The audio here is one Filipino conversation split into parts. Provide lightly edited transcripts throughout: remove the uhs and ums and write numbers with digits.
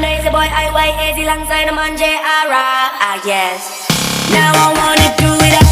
Nice boy, I white easy alongside the man J.R.A. Ah yes. Now I wanna do it up.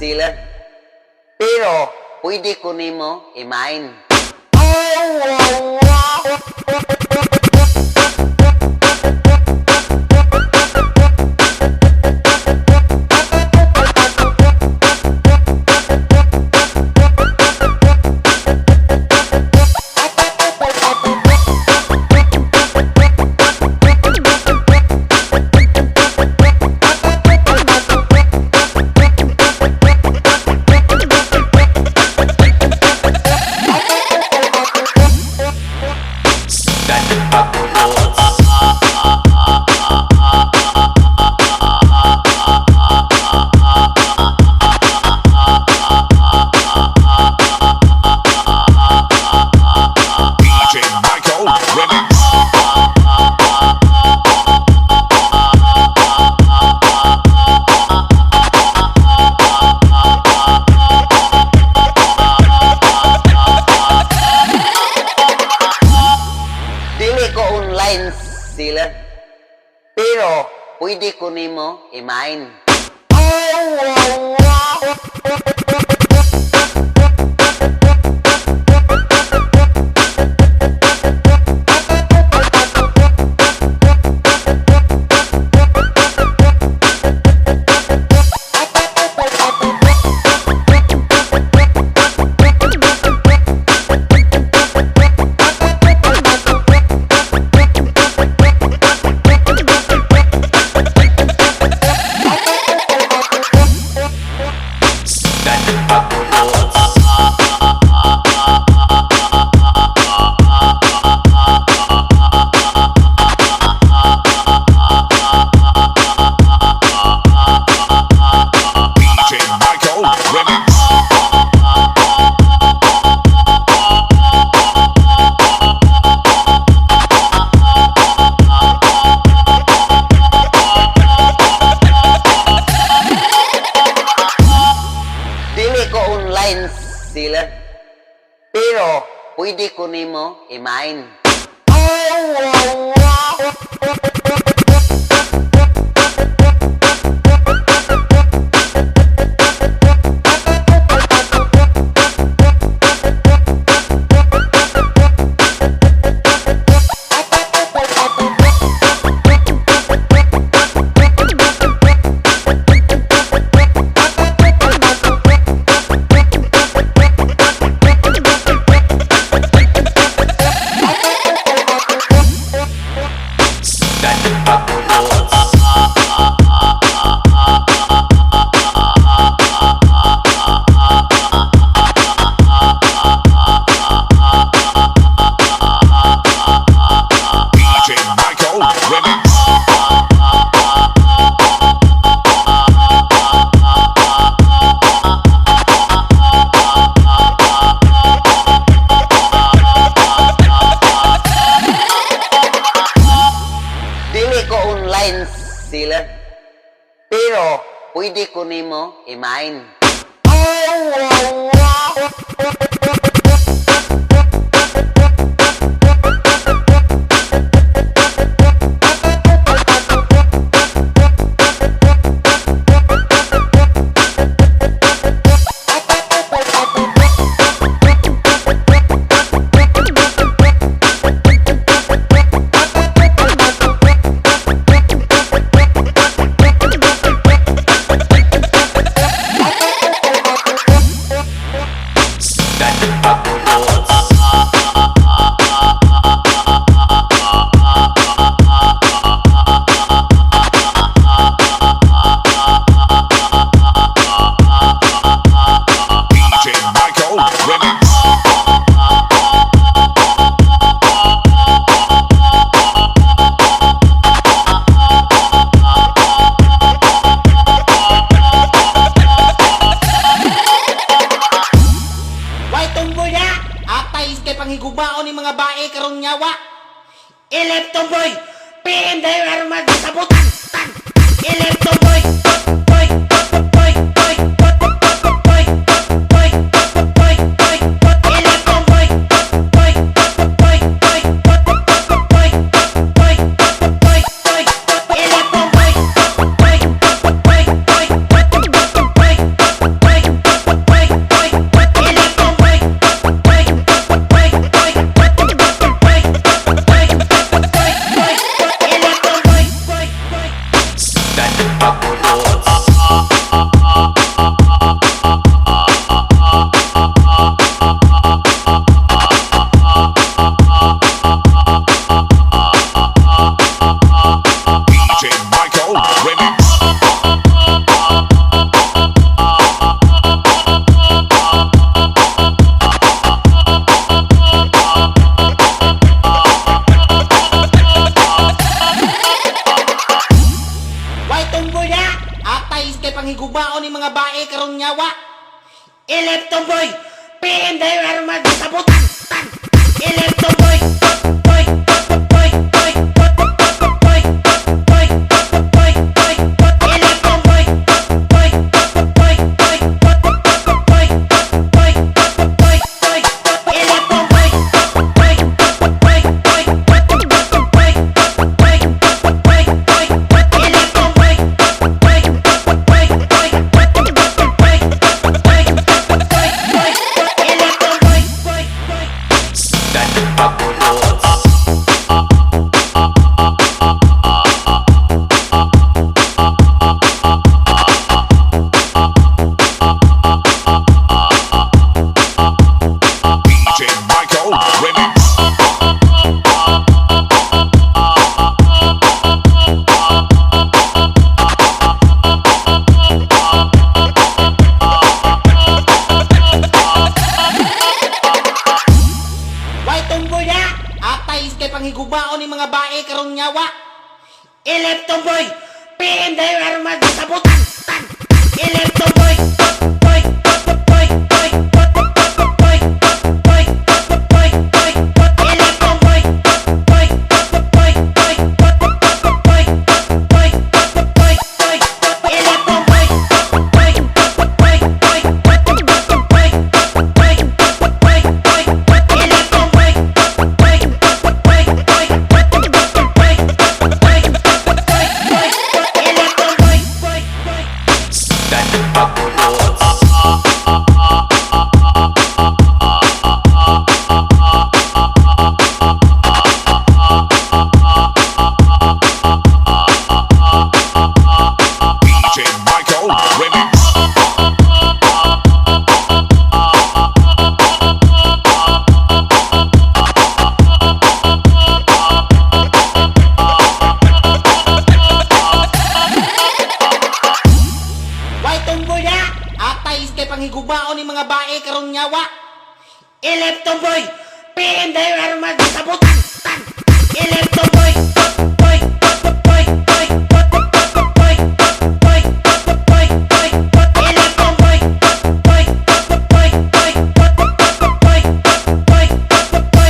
Sila. Pero, pwede ko nimo i-mine. That pwede ko nimo imain. DJ Michael Remix. Dili ko online sila. Pero pwede ko nimo imain. DJ Michael Remix. Dili ko online sila. Pero pwede ko nimo imain. DJ Michael Remix. Why tumboy na? Atay kay panghigubaon ni mga bae karong nyawa. Elep tumboy. PM dayo aron magsabutan. Elep tumboy. Boy. Boy. Boy. Boy. Boy. Boy. Boy. Elep tumboy. Boy. Boy. Boy. Boy. Boy. Boy. Elep tumboy. Boy. Boy. Boy. Stand up. Why tumboy na? Atay kay panghigubaon ni mga bae karong nyawa. Ilip tumboy! PM dayo aron magsabutan! Tan! Ilip tumboy! Boy! Boy! Boy! Boy! Boy! Boy! Boy! Ilip tumboy! Boy! Boy! Boy! Boy! Boy! Boy! Boy! Ilip tumboy! Boy! Boy! Boy! Boy! Boy! Boy! Ilip tumboy! Boy! Boy! Boy! DJ Michael Remix. Why tumboy na? Atay kay panghigubaon ni mga bae karong nyawa. Ilip tumboy! PM dayo aron magsabutan! Tan! Ilip tumboy! Boy! Boy! Boy! Boy! Boy! Boy! Ilip tumboy! Boy! Boy! Boy! Boy! Boy! Ilip tumboy! Boy! Boy! Boy!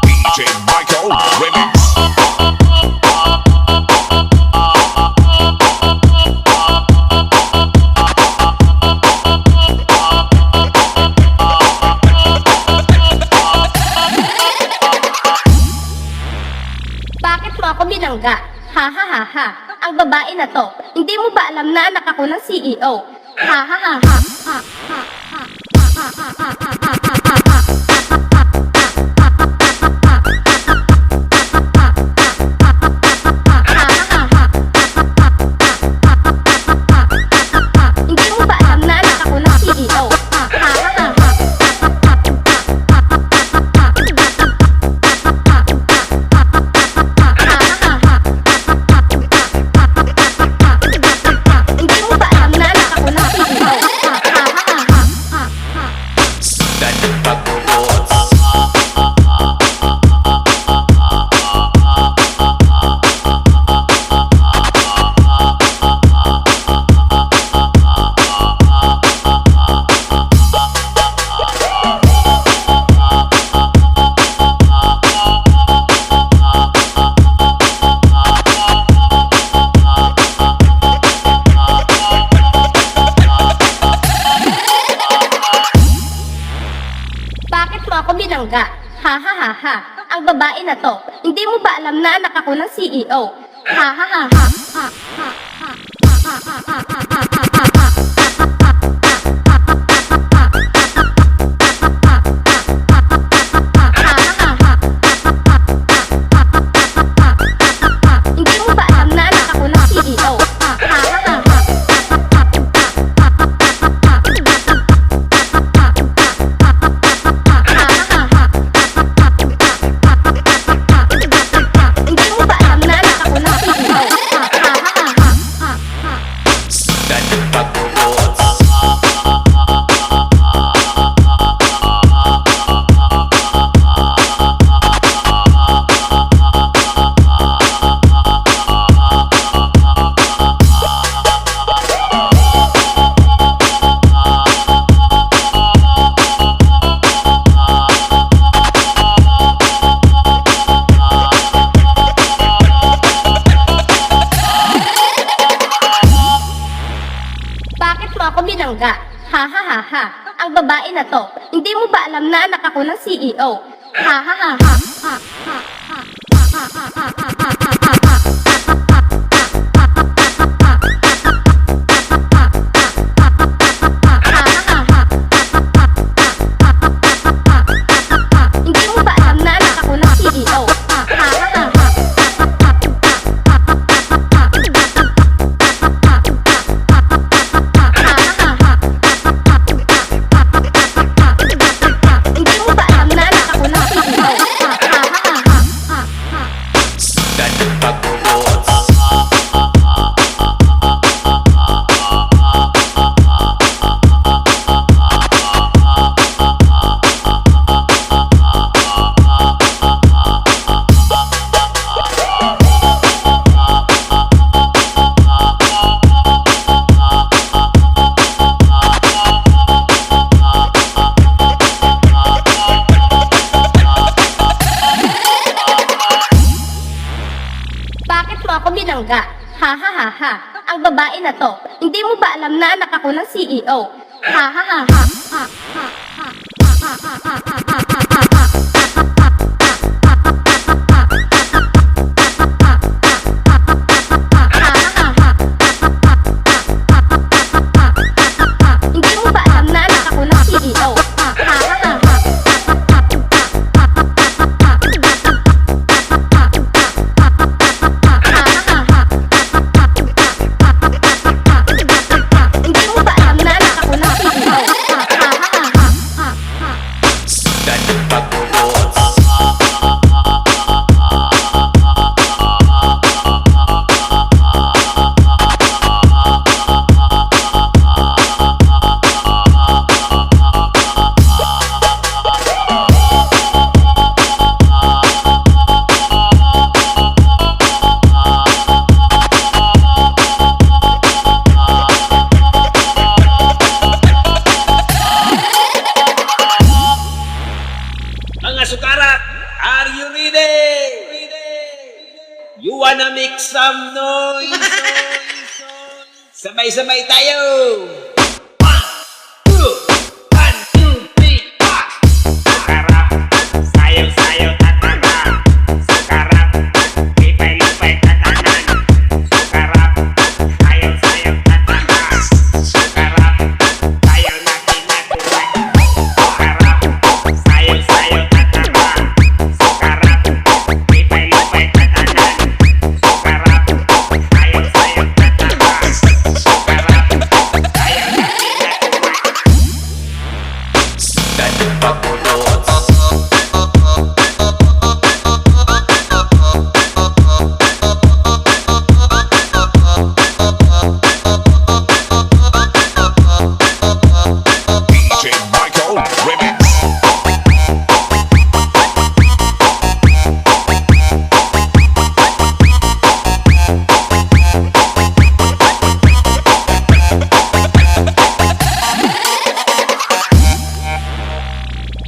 DJ Michael Remix. Bakit mo ako binangga? Ha ha ha ha. Ang babae na to, hindi mo ba alam na anak ako ng CEO? Ha ha ha ha. Ha ha ha. Ha ha ha ha. Hindi mo ba alam na anak ako ng CEO? Ha ha ha ha. Hindi mo ba alam na anak ako ng CEO? Bakit mo ako binangga? Ha ha ha ha. Ang babae na to, hindi mo ba alam na anak ako ng CEO? Ha ha ha ha. Ha ha ha. Ha ha ha ha. Hindi mo ba alam na anak ako ng CEO? Ha ha ha ha. Hindi mo ba alam na anak ako ng CEO? Ha ha ha ha. Bakit mo ako binangga? Ha ha ha ha. Ang babae na to, hindi mo ba alam na anak ako ng CEO? Ha ha ha ha. Ha ha ha. Ha ha ha ha. ha. Ang babae na to, hindi mo ba alam na anak ako ng CEO? Ha ha ha ha. Ha ha ha. Ha ha ha ha ha ha ha ha. Hindi mo ba alam na anak ako ng CEO? Ha ha ha ha. Hindi mo ba alam na anak ako ng CEO? Ha ha ha ha. Dan pagbubuot Mga sukarat, are you ready? You wanna make some noise? Sabay-sabay tayo! 1, 2, 3, 4! Sukarap, sayaw-sayaw tatana. Sukarap, lipay-lipay tatanan. Sukarap, sayaw-sayaw tatana. Sukarap, sayaw na pinatuway. Sukarap, sayaw-sayaw tatana. Sukarap, lipay-lipay tatanan. Sukarap, sayaw-sayaw tatana. Sukarap, sayaw na pinatuway. Dan pagbubuot DJ Michael Remix.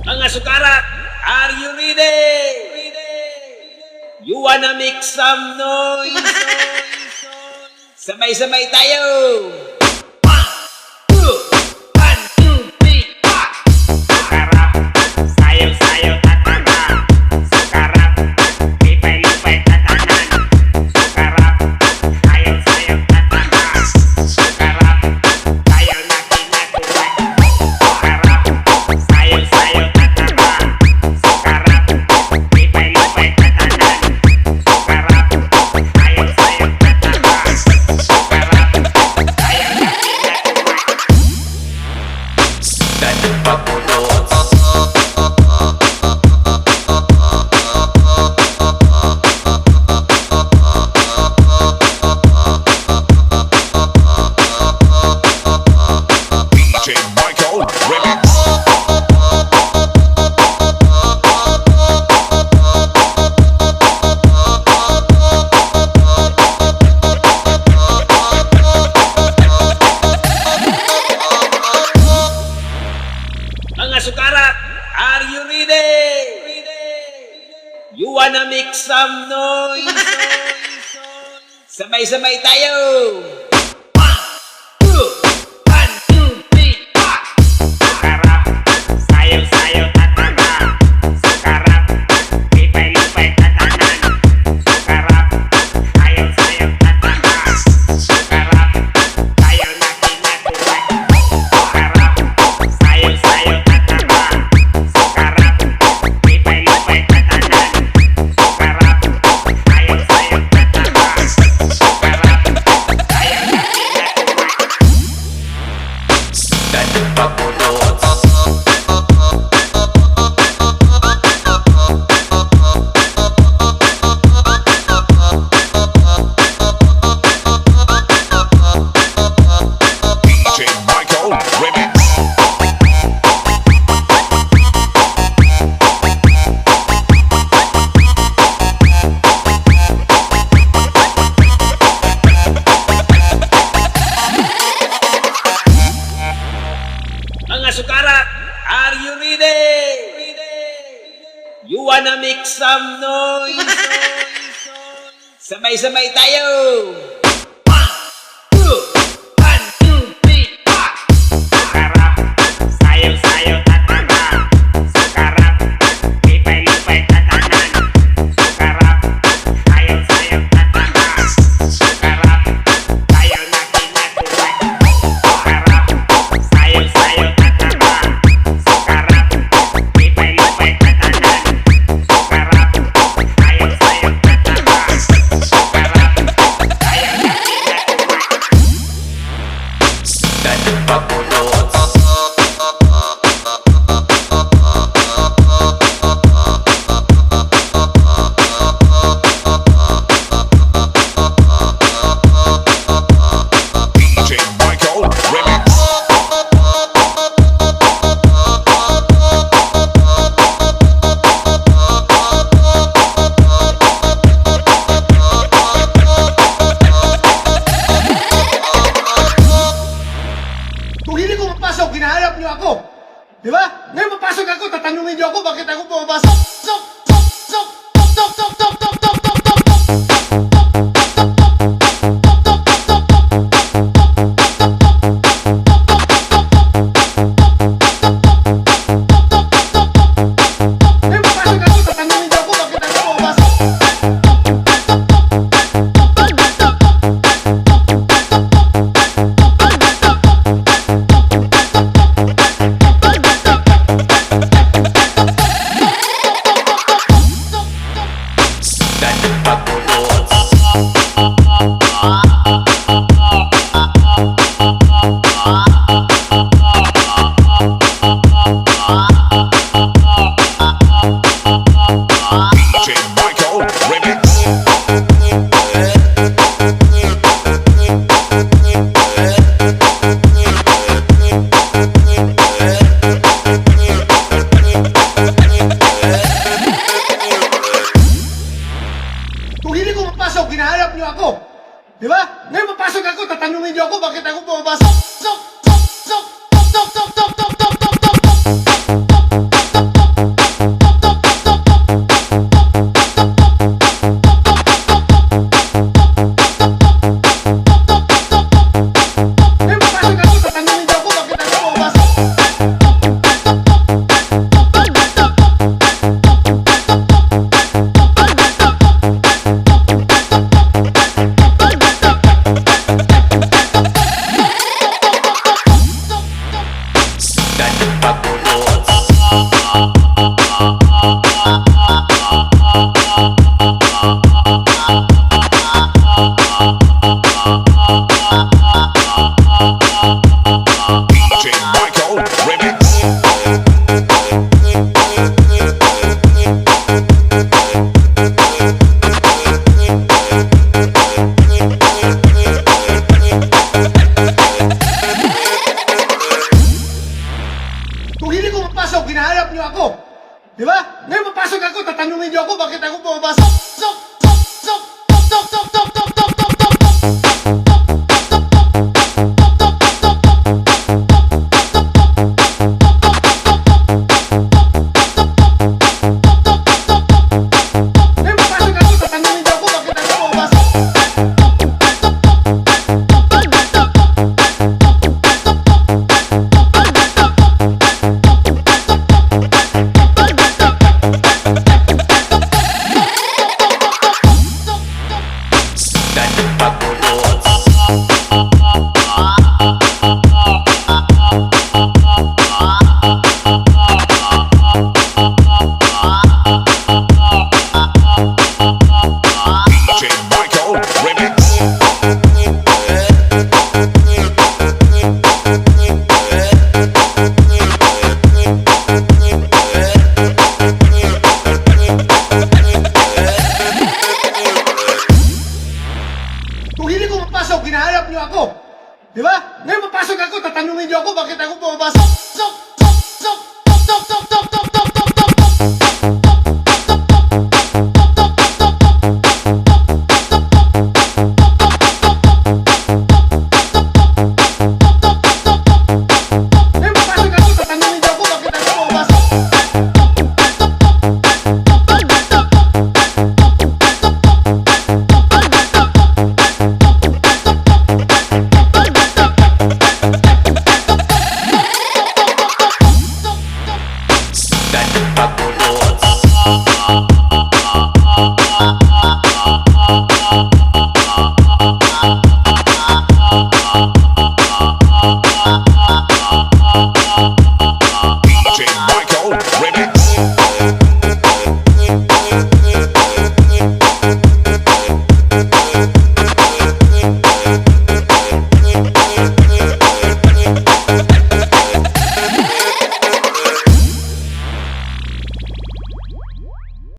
Mga sukarat, are you ready? You wanna make some noise? Sabay-sabay tayo! 1, 2, 3, 4! Sukarap, sayaw-sayaw tatana. Sukarap, lipay-lipay tatanan. Sukarap, sayaw-sayaw tatana. Sukarap, sayaw na pinatuway. Sukarap, sayaw-sayaw tatana. Sukarap, lipay-lipay tatanan. Sukarap, sayaw-sayaw tatana. Sukarap, sayaw na pinatuway. Dan pagbubuot DJ Michael Remix. Mga sukarat, are you ready? You wanna make some noise? Sabay-sabay tayo! 1, 2, 3, 4! Sukarap, sayaw-sayaw tatana. Sukarap, lipay-lipay tatanan. Sukarap, sayaw-sayaw tatana. Sukarap, sayaw na pinatuway. Sukarap, sayaw-sayaw tatana. Sukarap, lipay-lipay tatanan. Sukarap, sayaw-sayaw tatana. Sukarap, sayaw na pinatuway. Dan pagbubuot DJ Michael Remix. Mga sukarat, are you ready? You wanna make some noise? Sabay-sabay tayo! 1, tatanungin niyo ako bakit ako pumapasok. Sok, sok, sok, sok, sok, sok, sok, sok, sok, sok, sok. Eh, papasok ako, tatanungin niyo ako bakit ako pumapasok. Dan pagulot DJ Michael Remix. Kung hindi ko mapasok, hinahanap niyo ako. Di ba? Ngayon mapasok ako, tatanungin niyo ako bakit ako pumapasok. Sok, sok, sok, sok, sok, sok, sok, sok, sok, sok, sok. Ngayon mapasok ako, tatanungin niyo ako bakit ako pumapasok. Dan pagulot DJ Michael Remix. Kung hindi ko mapasok, hinahanap niyo ako. Di ba? Ngayon mapasok ako, tatanungin niyo ako bakit ako pumapasok. Sok, sok, sok, sok, sok, sok, sok, sok, sok.